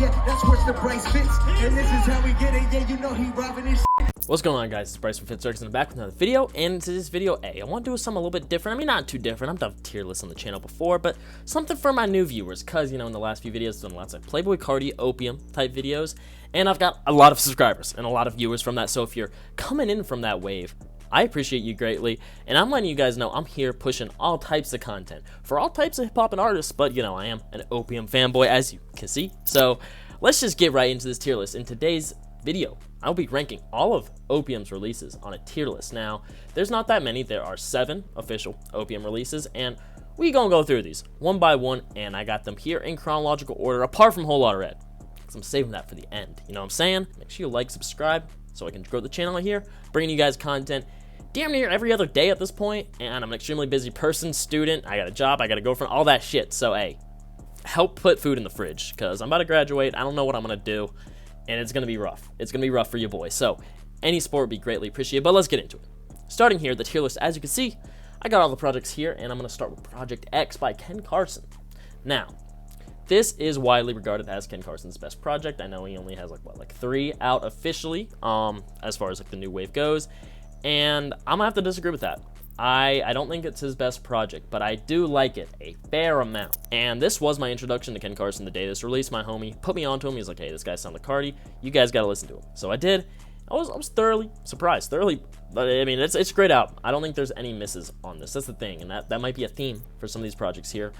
Yeah, that's where the price fits. And this is how we get it. Yeah, you know he robbing his. What's going on, guys? It's Bryce from FitCircus, and I'm back with another video. And to this video, I want to do something a little bit different. I mean, not too different. I've done tier lists on the channel before, but something for my new viewers. Cause, you know, in the last few videos, I've done lots of Playboi Carti, OPIUM type videos, and I've got a lot of subscribers and a lot of viewers from that. So if you're coming in from that wave, I appreciate you greatly, and I'm letting you guys know I'm here pushing all types of content for all types of hip-hop and artists, but, you know, I am an OPIUM fanboy, as you can see. So let's just get right into this tier list. In today's video, I'll be ranking all of OPIUM's releases on a tier list. Now, there's not that many. There are 7 official OPIUM releases, and we gonna go through these one by one, and I got them here in chronological order, apart from Lotta Red, because I'm saving that for the end. You know what I'm saying? Make sure you like, subscribe, so I can grow the channel here, bringing you guys content damn near every other day at this point, and I'm an extremely busy person, student, I got a job, I got a girlfriend, all that shit. So hey, help put food in the fridge, because I'm about to graduate, I don't know what I'm gonna do, and it's gonna be rough. It's gonna be rough for you boys, so any support would be greatly appreciated. But let's get into it. Starting here, the tier list, as you can see, I got all the projects here, and I'm gonna start with Project X by Ken Carson. Now, this is widely regarded as Ken Carson's best project. I know he only has like 3 out officially, as far as like the new wave goes, and I'm gonna have to disagree with that. I don't think it's his best project, but I do like it a fair amount. And this was my introduction to Ken Carson the day this released. My homie put me onto him. He's like, hey, this guy sounds like Carti. You guys gotta listen to him. So I did. I was thoroughly surprised. I mean, it's a great album. I don't think there's any misses on this. That's the thing, and that might be a theme for some of these projects here.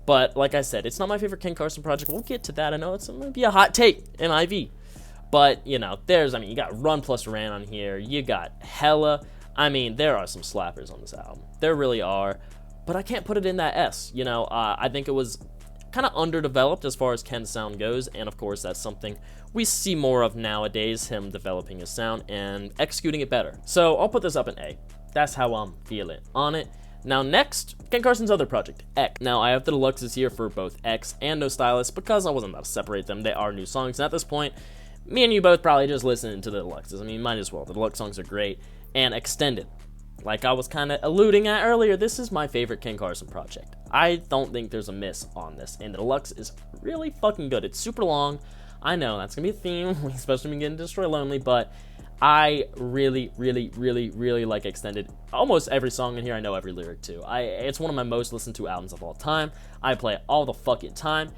But like I said, it's not my favorite Ken Carson project. We'll get to that. I know it might be a hot take, MIV. But, you know, you got Run Plus Ran on here. You got Hella. I mean, there are some slappers on this album. There really are. But I can't put it in that S. You know, I think it was kind of underdeveloped as far as Ken's sound goes. And, of course, that's something we see more of nowadays, him developing his sound and executing it better. So I'll put this up in A. That's how I'm feeling on it. Now next, Ken Carson's other project, X. Now I have the deluxes here for both X and No Stylist because I wasn't about to separate them. They are new songs, and at this point, me and you both probably just listening to the deluxes. I mean, might as well. The deluxe songs are great. And XTENDED, like I was kind of alluding at earlier, this is my favorite Ken Carson project. I don't think there's a miss on this, and the deluxe is really fucking good. It's super long. I know that's gonna be a theme, especially when we get into Destroy Lonely, but I really like XTENDED. Almost every song in here, I know every lyric too. It's one of my most listened to albums of all time. I play it all the fucking time.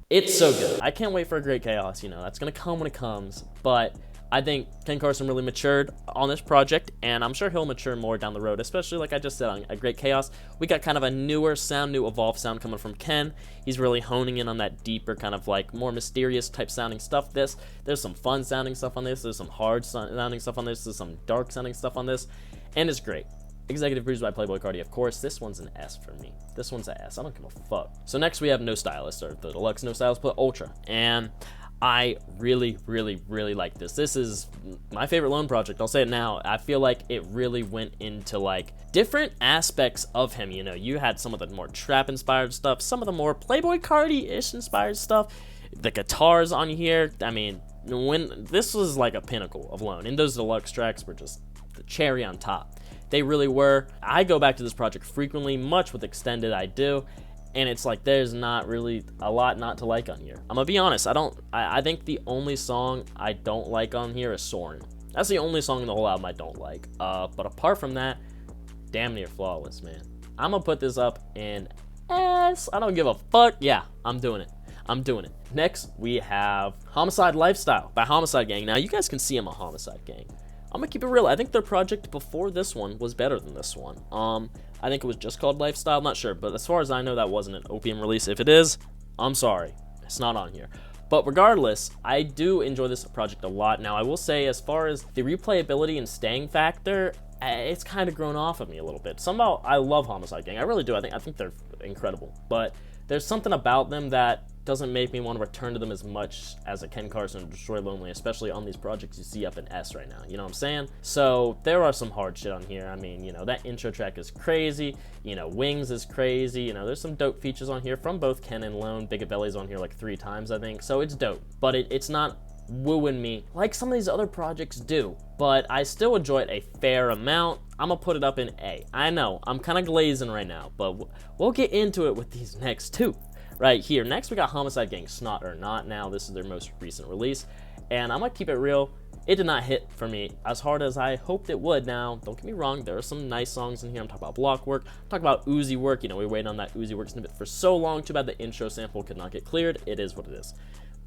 It's so good. I can't wait for a Great Chaos, you know, that's gonna come when it comes, but I think Ken Carson really matured on this project, and I'm sure he'll mature more down the road, especially like I just said on A Great Chaos. We got kind of a newer sound, new evolved sound coming from Ken. He's really honing in on that deeper kind of like more mysterious type sounding stuff. There's some fun sounding stuff on this, there's some hard sounding stuff on this, there's some dark sounding stuff on this, and it's great. Executive produced by Playboi Carti, of course. This one's an S for me. This one's an S. I don't give a fuck. So next we have No Stylist, or the deluxe No Stylist, but Ultra, and I really like this. This is my favorite Lone project. I'll say it now. I feel like it really went into like different aspects of him. You know, you had some of the more trap inspired stuff, some of the more Playboi Carti-ish inspired stuff. The guitars on here. I mean, when this was like a pinnacle of Lone, and those deluxe tracks were just the cherry on top. They really were. I go back to this project frequently, much with XTENDED I do. And it's like there's not really a lot not to like on here. I'm gonna be honest, I think the only song I don't like on here is Soarin'. That's the only song in the whole album I don't like. But apart from that, damn near flawless, man. I'm gonna put this up in S. I don't give a fuck. Yeah, I'm doing it. Next, we have Homixide Lifestyle by Homixide Gang. Now, you guys can see I'm a Homixide Gang. I'm gonna keep it real. I think their project before this one was better than this one. I think it was just called Lifestyle. I'm not sure, but as far as I know, that wasn't an OPIUM release. If it is, I'm sorry. It's not on here. But regardless, I do enjoy this project a lot. Now, I will say, as far as the replayability and staying factor, it's kind of grown off of me a little bit. Somehow, I love Homixide Gang. I really do. I think they're incredible. But there's something about them that doesn't make me want to return to them as much as a Ken Carson or Destroy Lonely, especially on these projects you see up in S right now, you know what I'm saying? So there are some hard shit on here. I mean, you know, that intro track is crazy, you know, Wings is crazy, you know, there's some dope features on here from both Ken and Lone. Big Belly's on here like 3 times, I think, so it's dope, but it's not wooing me like some of these other projects do, but I still enjoy it a fair amount. I'm gonna put it up in A. I know, I'm kind of glazing right now, but we'll get into it with these next 2. right here. Next, we got Homixide Gang, Snot or Not. Now, this is their most recent release, and I'm gonna keep it real. It did not hit for me as hard as I hoped it would. Now, don't get me wrong, there are some nice songs in here. I'm talking about block work, I'm talking about Uzi work. You know, we waited on that Uzi work snippet for so long. Too bad the intro sample could not get cleared. It is what it is.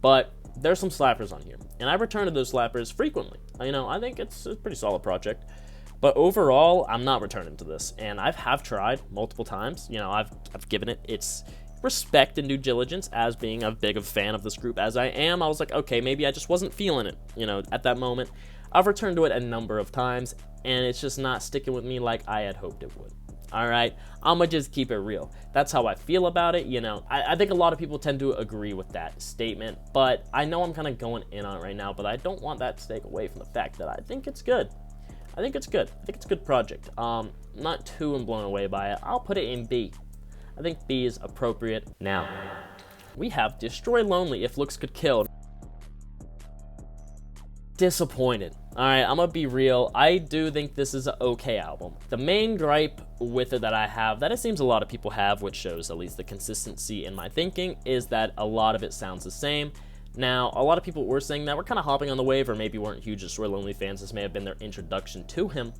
But there's some slappers on here, and I return to those slappers frequently. You know, I think it's a pretty solid project. But overall, I'm not returning to this, and I have tried multiple times. You know, I've given it its respect and due diligence as being as big of a fan of this group as I am. I was like, okay, maybe I just wasn't feeling it, you know, at that moment. I've returned to it a number of times, and it's just not sticking with me like I had hoped it would. All right, I'm gonna just keep it real. That's how I feel about it. You know, I think a lot of people tend to agree with that statement, but I know I'm kind of going in on it right now, but I don't want that to take away from the fact that I think it's good. I think it's good. I think it's a good project. Not too blown away by it. I'll put it in B. I think B is appropriate. Now, we have Destroy Lonely, If Looks Could Kill. Disappointed. Alright, I'm gonna be real. I do think this is an okay album. The main gripe with it that I have, that it seems a lot of people have, which shows at least the consistency in my thinking, is that a lot of it sounds the same. Now, a lot of people were saying that we're kind of hopping on the wave, or maybe weren't huge Destroy Lonely fans. This may have been their introduction to him.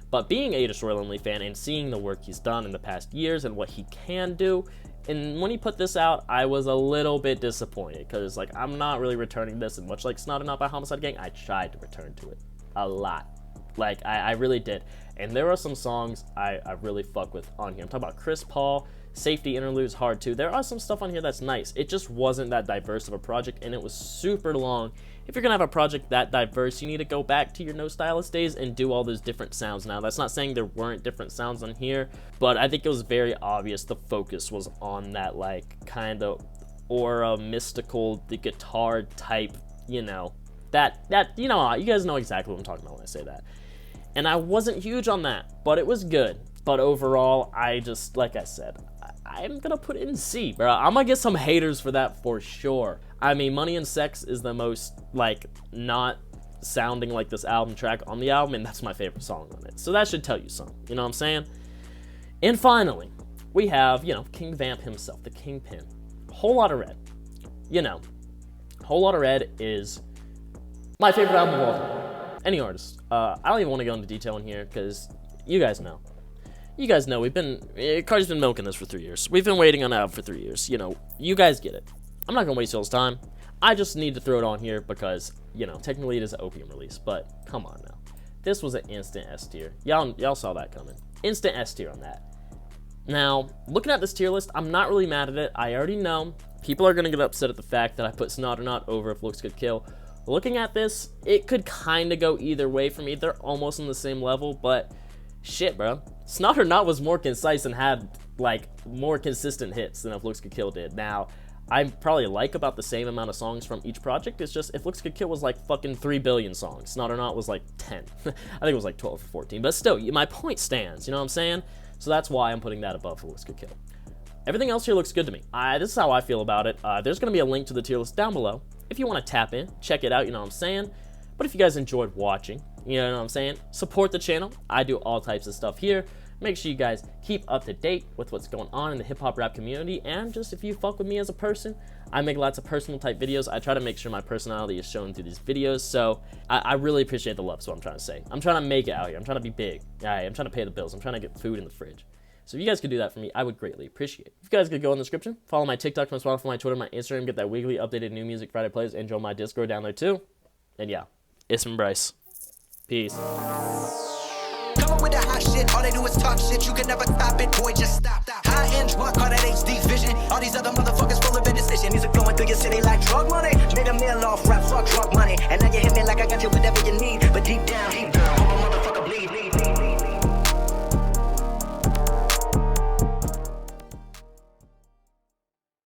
But being a Destroy Lonely fan and seeing the work he's done in the past years and what he can do, and when he put this out, I was a little bit disappointed, because like, I'm not really returning this, and much like Snot or Not by Homixide Gang, I tried to return to it a lot. Like, I really did. And there are some songs I really fuck with on here. I'm talking about Chris Paul, Safety Interludes, Hard 2. There are some stuff on here that's nice. It just wasn't that diverse of a project, and it was super long. If you're gonna have a project that diverse, you need to go back to your No Stylist days and do all those different sounds. Now, that's not saying there weren't different sounds on here, but I think it was very obvious the focus was on that, like, kind of aura, mystical, the guitar type, you know, that, you know, you guys know exactly what I'm talking about when I say that. And I wasn't huge on that, but it was good. But overall, I just, like I said, I'm gonna put it in C, bro. I'm gonna get some haters for that for sure. I mean, Money and Sex is the most, like, not sounding like this album track on the album, and that's my favorite song on it. So that should tell you something, you know what I'm saying? And finally, we have, you know, King Vamp himself, the Kingpin. Whole Lotta Red. You know, Whole Lotta Red is my favorite album of all time. Any artist. I don't even want to go into detail in here, because you guys know. You guys know, Carti's been milking this for 3 years. We've been waiting on an album for 3 years. You know, you guys get it. I'm not gonna waste y'all's time. I just need to throw it on here because, you know, technically it is an OPIUM release, but come on now. This was an instant S tier. Y'all saw that coming. Instant S tier on that. Now, looking at this tier list, I'm not really mad at it. I already know people are gonna get upset at the fact that I put Snot or Not over If Looks Could Kill. Looking at this, it could kind of go either way for me. They're almost on the same level, but shit, bro. Snot or Not was more concise and had, like, more consistent hits than If Looks Could Kill did. Now, I probably like about the same amount of songs from each project. It's just, If Looks Could Kill was like fucking 3 billion songs. Snot or Not was like 10. I think it was like 12 or 14. But still, my point stands, you know what I'm saying? So that's why I'm putting that above If Looks Could Kill. Everything else here looks good to me. This is how I feel about it. There's going to be a link to the tier list down below. If you want to tap in, check it out, you know what I'm saying? But if you guys enjoyed watching, you know what I'm saying? Support the channel. I do all types of stuff here. Make sure you guys keep up to date with what's going on in the hip-hop rap community. And just if you fuck with me as a person, I make lots of personal type videos. I try to make sure my personality is shown through these videos. So I really appreciate the love, is what I'm trying to say. I'm trying to make it out here. I'm trying to be big. I'm trying to pay the bills. I'm trying to get food in the fridge. So if you guys could do that for me, I would greatly appreciate it. If you guys could go in the description, follow my TikTok, my Spotify, my Twitter, my Instagram, get that weekly updated new music Friday plays, and join my Discord down there too. And yeah, it's been Bryce. Peace. Come up with the hot shit, all they do is talk shit. You can never stop it, boy, just stop. High-end drug, call that HD vision. All these other motherfuckers full of indecision. Music flowing through your city like drug money. Made a meal off rap, fuck drug money. And now you hit me like I got you with